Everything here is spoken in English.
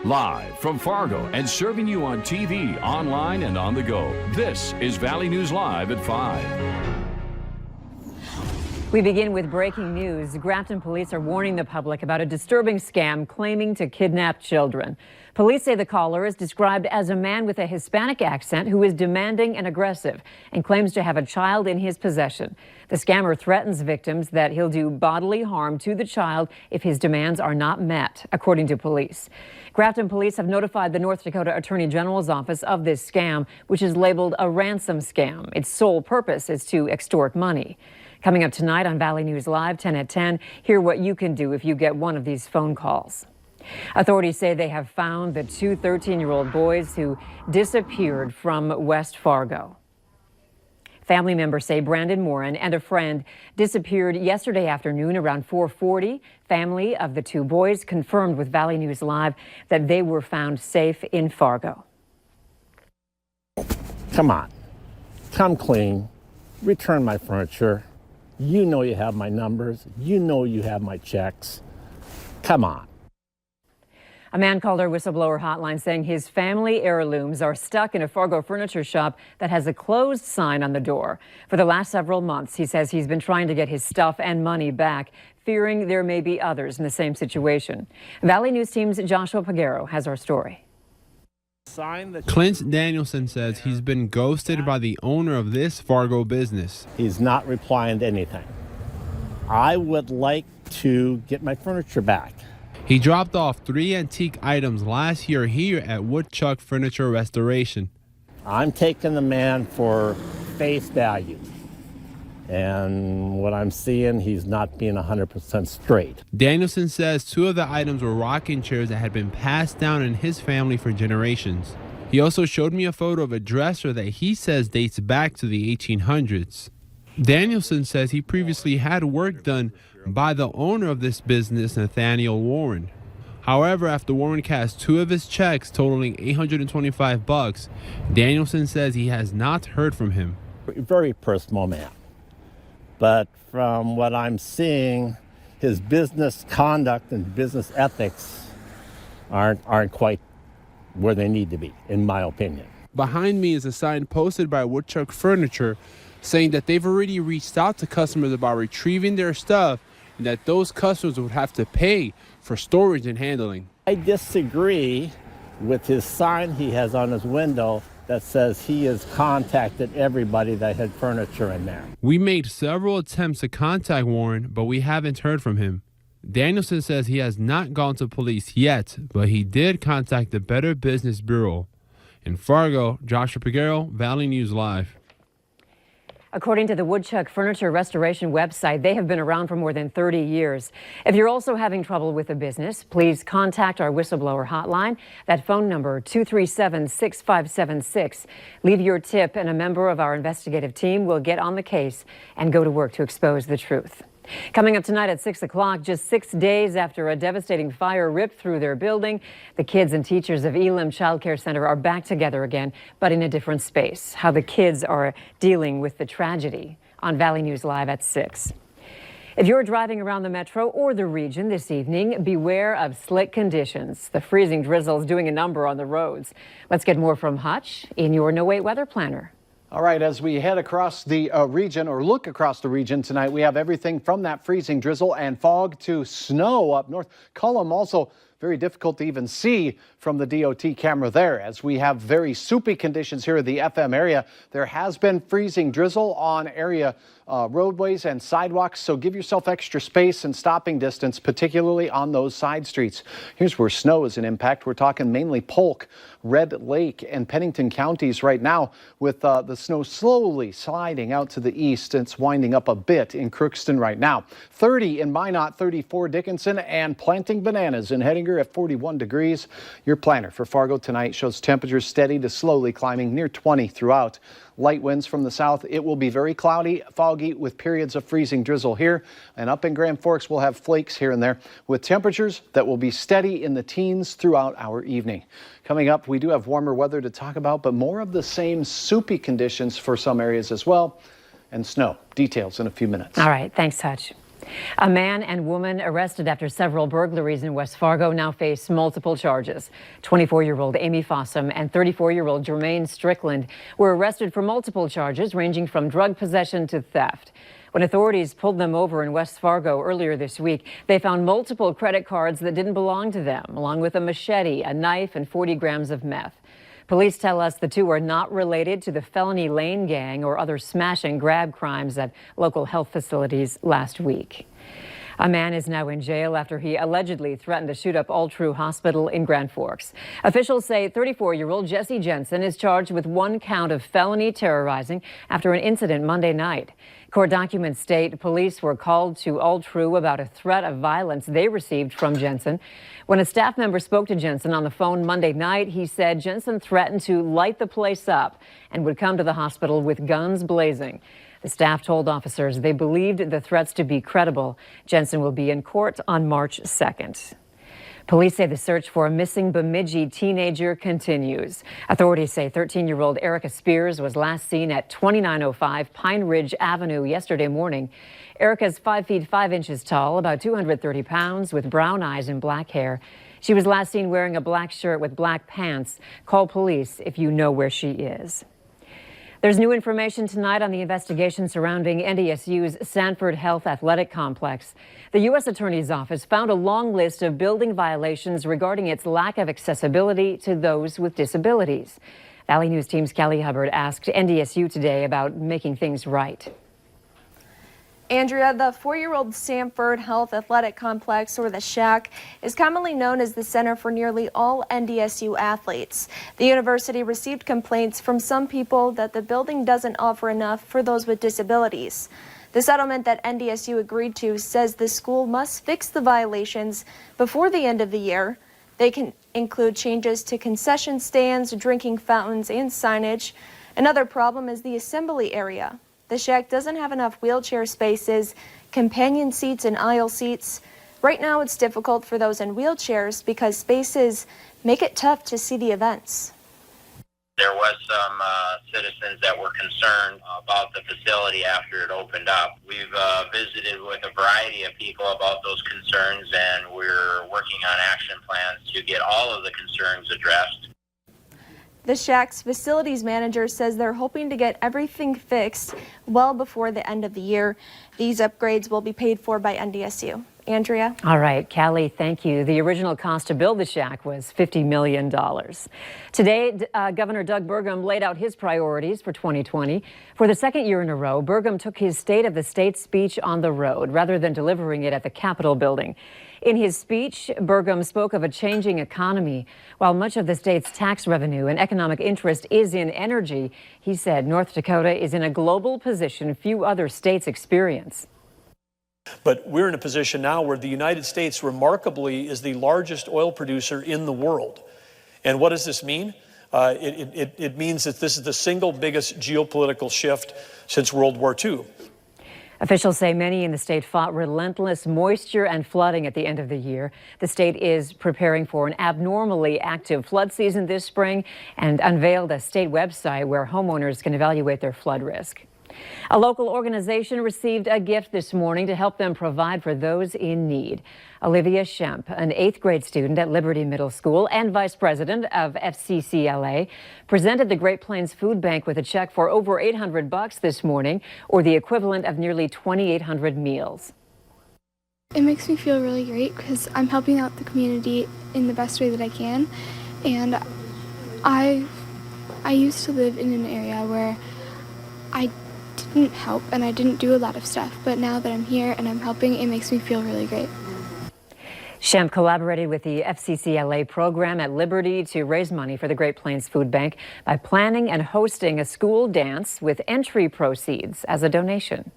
Live from Fargo and serving you on TV, online, and on the go. This is Valley News Live at 5. We begin with breaking news. Grafton police are warning the public about a disturbing scam claiming to kidnap children. Police say the caller is described as a man with a Hispanic accent who is demanding and aggressive and claims to have a child in his possession. The scammer threatens victims that he'll do bodily harm to the child if his demands are not met, according to police. Grafton police have notified the North Dakota Attorney General's office of this scam, which is labeled a ransom scam. Its sole purpose is to extort money. Coming up tonight on Valley News Live, 10 at 10, hear what you can do if you get one of these phone calls. Authorities say they have found the two 13-year-old boys who disappeared from West Fargo. Family members say Brandon Morin and a friend disappeared yesterday afternoon around 4:40. Family of the two boys confirmed with Valley News Live that they were found safe in Fargo. Come on, come clean, return my furniture. You know you have my numbers. You know you have my checks. Come on. A man called our whistleblower hotline saying his family heirlooms are stuck in a Fargo furniture shop that has a closed sign on the door. For the last several months, he says he's been trying to get his stuff and money back, fearing there may be others in the same situation. Valley News Team's Joshua Pagero has our story. Clint Danielson says he's been ghosted by the owner of this Fargo business. He's not replying to anything. I would like to get my furniture back. He dropped off 3 antique items last year here at Woodchuck Furniture Restoration. I'm taking the man for face value. And what I'm seeing, he's not being 100% straight. Danielson says 2 of the items were rocking chairs that had been passed down in his family for generations. He also showed me a photo of a dresser that he says dates back to the 1800s. Danielson says he previously had work done by the owner of this business, Nathaniel Warren. However, after Warren cashed 2 of his checks totaling $825, Danielson says he has not heard from him. Very personal man. But from what I'm seeing, his business conduct and business ethics aren't quite where they need to be, in my opinion. Behind me is a sign posted by Woodchuck Furniture saying that they've already reached out to customers about retrieving their stuff and that those customers would have to pay for storage and handling. I disagree with his sign he has on his window that says he has contacted everybody that had furniture in there. We made several attempts to contact Warren, but we haven't heard from him. Danielson says he has not gone to police yet, but he did contact the Better Business Bureau. In Fargo, Joshua Pagero, Valley News Live. According to the Woodchuck Furniture Restoration website, they have been around for more than 30 years. If you're also having trouble with a business, please contact our whistleblower hotline. That phone number, 237-6576. Leave your tip and a member of our investigative team will get on the case and go to work to expose the truth. Coming up tonight at 6 o'clock, just 6 days after a devastating fire ripped through their building, the kids and teachers of Elam Child Care Center are back together again, but in a different space. How the kids are dealing with the tragedy on Valley News Live at 6. If you're driving around the metro or the region this evening, beware of slick conditions. The freezing drizzle is doing a number on the roads. Let's get more from Hutch in your No Wait Weather Planner. All right, as we head across the region or look across the region tonight, we have everything from that freezing drizzle and fog to snow up north. Cullum also very difficult to even see from the DOT camera there, as we have very soupy conditions here in the FM area. There has been freezing drizzle on area roadways and sidewalks, so give yourself extra space and stopping distance, particularly on those side streets. Here's where snow is an impact. We're talking mainly Polk, Red Lake, and Pennington counties right now, with the snow slowly sliding out to the east. It's winding up a bit in Crookston right now. 30 in Minot, 34 Dickinson, and planting bananas in Hettinger at 41 degrees. Your planner for Fargo tonight shows temperatures steady to slowly climbing near 20 throughout. Light winds from the south. It will be very cloudy, foggy, with periods of freezing drizzle here. And up in Grand Forks, we'll have flakes here and there, with temperatures that will be steady in the teens throughout our evening. Coming up, we do have warmer weather to talk about, but more of the same soupy conditions for some areas as well, and snow. Details in a few minutes. All right, thanks, Hutch. A man and woman arrested after several burglaries in West Fargo now face multiple charges. 24-year-old Amy Fossum and 34-year-old Jermaine Strickland were arrested for multiple charges ranging from drug possession to theft. When authorities pulled them over in West Fargo earlier this week, they found multiple credit cards that didn't belong to them, along with a machete, a knife, and 40 grams of meth. Police tell us the two are not related to the Felony Lane gang or other smash and grab crimes at local health facilities last week. A man is now in jail after he allegedly threatened to shoot up All True Hospital in Grand Forks. Officials say 34-year-old Jesse Jensen is charged with 1 count of felony terrorizing after an incident Monday night. Court documents state police were called to All True about a threat of violence they received from Jensen. When a staff member spoke to Jensen on the phone Monday night, he said Jensen threatened to light the place up and would come to the hospital with guns blazing. The staff told officers they believed the threats to be credible. Jensen will be in court on March 2nd. Police say the search for a missing Bemidji teenager continues. Authorities say 13-year-old Erica Spears was last seen at 2905 Pine Ridge Avenue yesterday morning. Erica's 5 feet 5 inches tall, about 230 pounds, with brown eyes and black hair. She was last seen wearing a black shirt with black pants. Call police if you know where she is. There's new information tonight on the investigation surrounding NDSU's Sanford Health Athletic Complex. The U.S. Attorney's Office found a long list of building violations regarding its lack of accessibility to those with disabilities. Valley News Team's Kelly Hubbard asked NDSU today about making things right. Andrea, the 4-year-old Sanford Health Athletic Complex, or the Shack, is commonly known as the center for nearly all NDSU athletes. The university received complaints from some people that the building doesn't offer enough for those with disabilities. The settlement that NDSU agreed to says the school must fix the violations before the end of the year. They can include changes to concession stands, drinking fountains, and signage. Another problem is the assembly area. The Shack doesn't have enough wheelchair spaces, companion seats, and aisle seats. Right now, it's difficult for those in wheelchairs because spaces make it tough to see the events. There was some citizens that were concerned about the facility after it opened up. We've visited with a variety of people about those concerns, and we're working on action plans to get all of the concerns addressed. The Shack's facilities manager says they're hoping to get everything fixed well before the end of the year. These upgrades will be paid for by NDSU. Andrea? All right, Callie, thank you. The original cost to build the Shack was $50 million. Today, Governor Doug Burgum laid out his priorities for 2020. For the second year in a row, Burgum took his State of the State speech on the road rather than delivering it at the Capitol building. In his speech, Burgum spoke of a changing economy. While much of the state's tax revenue and economic interest is in energy, he said North Dakota is in a global position few other states experience. But we're in a position now where the United States remarkably is the largest oil producer in the world. And what does this mean? It means that this is the single biggest geopolitical shift since World War II. Officials say many in the state fought relentless moisture and flooding at the end of the year. The state is preparing for an abnormally active flood season this spring and unveiled a state website where homeowners can evaluate their flood risk. A local organization received a gift this morning to help them provide for those in need. Olivia Schemp, an 8th grade student at Liberty Middle School and vice president of FCCLA, presented the Great Plains Food Bank with a check for over $800 this morning, or the equivalent of nearly 2,800 meals. It makes me feel really great because I'm helping out the community in the best way that I can. And I used to live in an area where I didn't help and I didn't do a lot of stuff, but now that I'm here and I'm helping, it makes me feel really great. Schemp collaborated with the FCCLA program at Liberty to raise money for the Great Plains Food Bank by planning and hosting a school dance with entry proceeds as a donation.